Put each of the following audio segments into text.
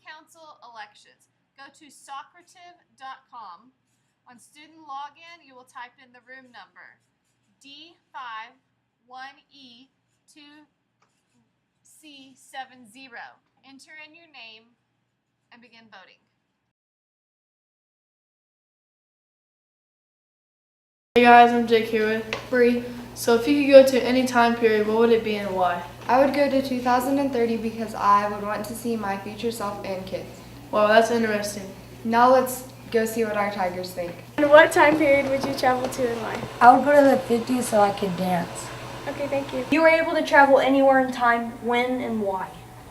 council elections. Go to Socrative.com. On student login, you will type in the room number D51E2C70. Enter in your name and begin voting. Hey guys, I'm Jake here with Bree. So if you could go to any time period, what would it be and why? I would go to 2030 because I would want to see my future self and kids. Wow, that's interesting. Now let's go see what our tigers think. And what time period would you travel to and why? I would go to the 50s so I could dance. Okay, thank you. You were able to travel anywhere in time, when and why?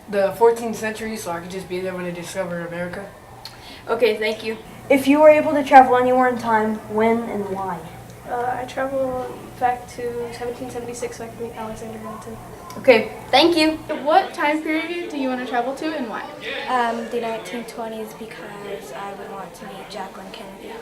The 14th century, so I could just be there when they discovered America. Okay, thank you. If you were able to travel anywhere in time, when and why? I travel back to 1776 so I can meet Alexander Hamilton. Okay, thank you. What time period do you want to travel to and why? The 1920s because I would want to meet Jacqueline Kennedy.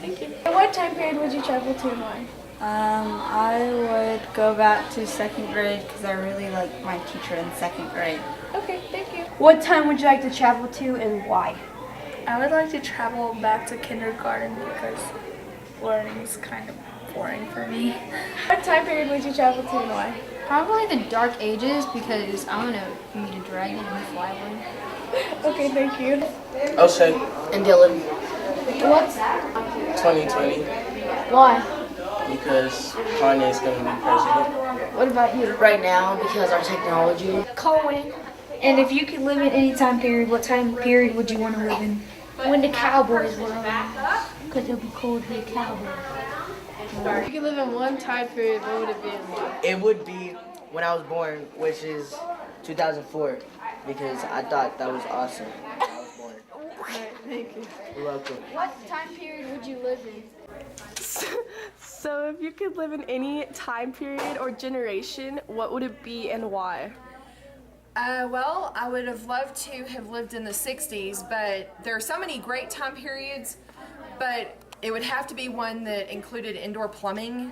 Thank you. And what time period would you travel to and why? I would go back to second grade because I really liked my teacher in second grade. Okay, thank you. What time would you like to travel to and why? I would like to travel back to kindergarten because learning is kind of boring for me. What time period would you travel to and why? Probably the Dark Ages because I want to meet a dragon and fly one. Okay, thank you. O'Shea and Dylan. What's 2020 why? because Kanye is going to be president. What about you? Right now, because our technology. Colin. And if you could live in any time period, what time period would you want to live in? When the Cowboys were around. Because it would be cool to be a cowboy. If you could live in one time period, what would it be and why? It would be when I was born, which is 2004, because I thought that was awesome when I was born. Alright, thank you. You're welcome. What time period would you live in? So if you could live in any time period or generation, what would it be and why? Well, I would have loved to have lived in the 60s, but there are so many great time periods, but it would have to be one that included indoor plumbing,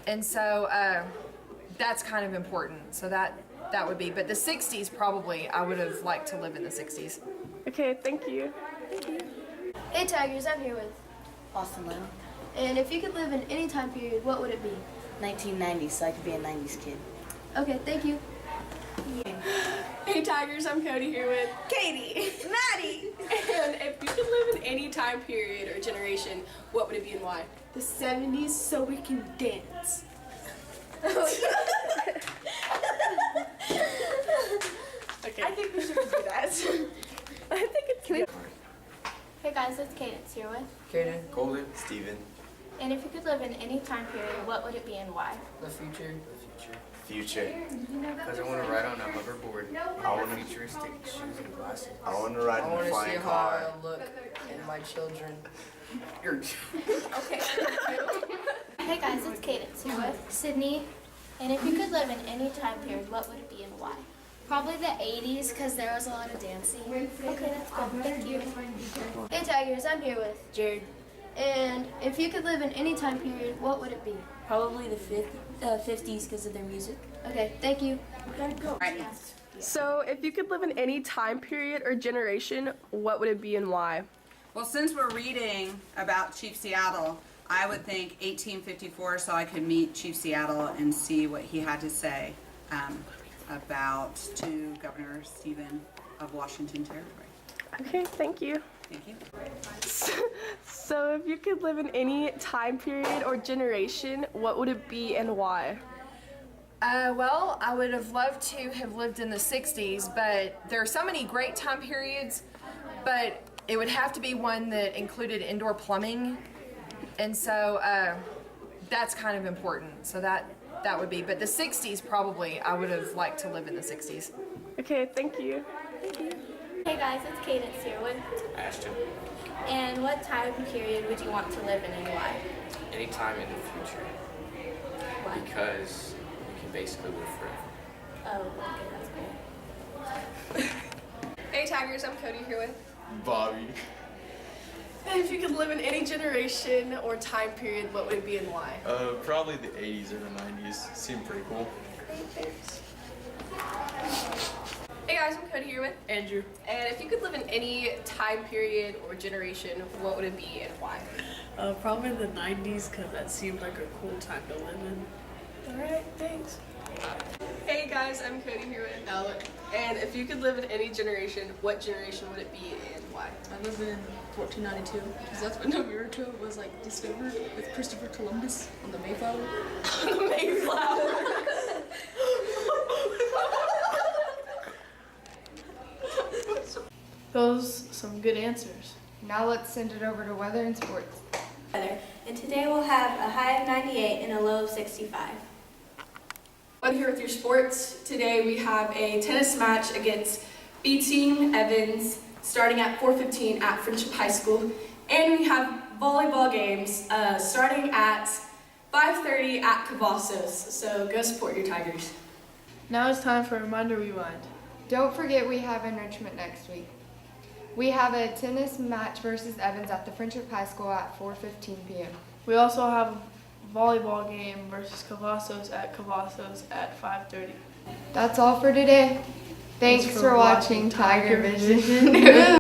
and so that's kind of important. So that would be, but the 60s probably, I would have liked to live in the 60s. Okay, thank you. Hey Tigers, I'm here with. Austin Little. And if you could live in any time period, what would it be? 1990s, so I could be a 90s kid. Okay, thank you. Hey Tigers, I'm Cody here with Katie, Maddie. And if you could live in any time period or generation, what would it be and why? The 70s so we can dance. Okay. I think we should do that. I think it's good. Hey guys, it's Cadence here with. Kaden, Golden, Steven. And if you could live in any time period, what would it be and why? the future. Future. Because I want to ride on a hoverboard. I want futuristic shoes and glasses. I want to ride I in want a to see flying how car. I look in my children. Okay. Hey guys, it's Cadence here with Sydney. And if you could live in any time period, what would it be and why? Probably the 80s because there was a lot of dancing. Okay, that's good. Thank you. Hey Tigers, I'm here with. Jared. And if you could live in any time period, what would it be? Probably the 50s because of their music. Okay, thank you. So if you could live in any time period or generation, what would it be and why? Well, since we're reading about Chief Seattle, I would think 1854 so I could meet Chief Seattle and see what he had to say about to Governor Stephen of Washington Territory. Okay, thank you. Thank you. So if you could live in any time period or generation, what would it be and why? Well, I would have loved to have lived in the 60s, but there are so many great time periods, but it would have to be one that included indoor plumbing, and so that's kind of important. So that would be, but the 60s probably, I would have liked to live in the 60s. Okay, thank you. Hey guys, it's Cadence here with. Ashton. And what time period would you want to live in and why? Anytime in the future. Why? Because you can basically live forever. Oh, okay, that's cool. Hey Tigers, I'm Cody here with. Bobby. And if you could live in any generation or time period, what would it be and why? Probably the 80s or the 90s. Seemed pretty cool. Hey guys, I'm Cody here with Andrew. And if you could live in any time period or generation, what would it be and why? Probably the 90s because that seemed like a cool time to live in. Alright, thanks. Hey guys, I'm Cody here with Alec. And if you could live in any generation, what generation would it be and why? I live in 1492 because that's when America was like discovered with Christopher Columbus on the Mayflower. The Mayflower! Those some good answers. Now let's send it over to weather and sports. And today we'll have a high of 98 and a low of 65. I'm here with your sports. Today we have a tennis match against B Team Evans starting at 4:15 at Friendship High School. And we have volleyball games starting at 5:30 at Cavazos. So go support your Tigers. Now it's time for a reminder rewind. Don't forget we have enrichment next week. We have a tennis match versus Evans at the Friendship High School at 4:15 p.m. We also have a volleyball game versus Cavazos at 5:30. That's all for today. Thanks for watching Tiger Vision.